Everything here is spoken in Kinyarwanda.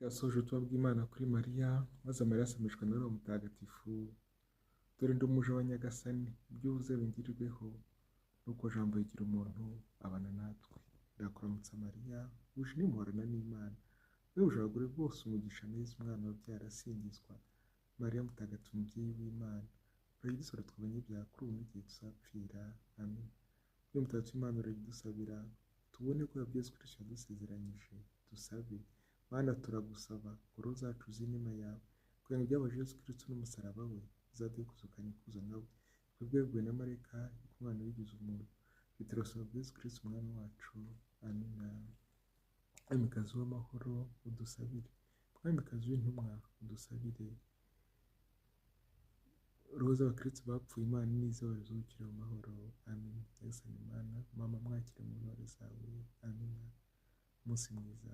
yasoje ubutumwa bw'Imana kuri Mariya, maze Mariya asamishwa na Roho Mutagatifu. Dore ndi umuja wa Nyagasani, ibyo uvuze bingirirweho. Nuko Jambo yigira umuntu abana natwe. Ndakuramutsa Mariya, wuje n'imporana n'Imana, wehuje abagore bose umugisha neza, umwana wabyara asingizwa. Mariya Mutagatifu, umubyeyi w'Imana, uragidusabira tw'abanyabyaha kuri ubu n'igihe tuzapfira. Amen. Niyo Mutagatifu Imana uragidusabira, tubone ko Yesu Kristo yadusezeranyije. Dusabe. Mana turagusaba, ngoro zacu z'inema yawe, kugira ngo ibyabaje Yesu Kristo n'umusaraba we bizaduhe kuzukana ikuzo nawe, twebwe na marayika umwana wigize umuntu, biturasaba Yesu Kristo umwami wacu. Amina. Mwamikazi w'amahoro udusabire, mwamikazi w'intumwa udusabire. Roho z'abakristo bapfuye Imana niza barizukira mu mahoro. Amen. Nyagasani Imana, mama mwakire mu ntore zawe. Amina. Umunsi mwiza.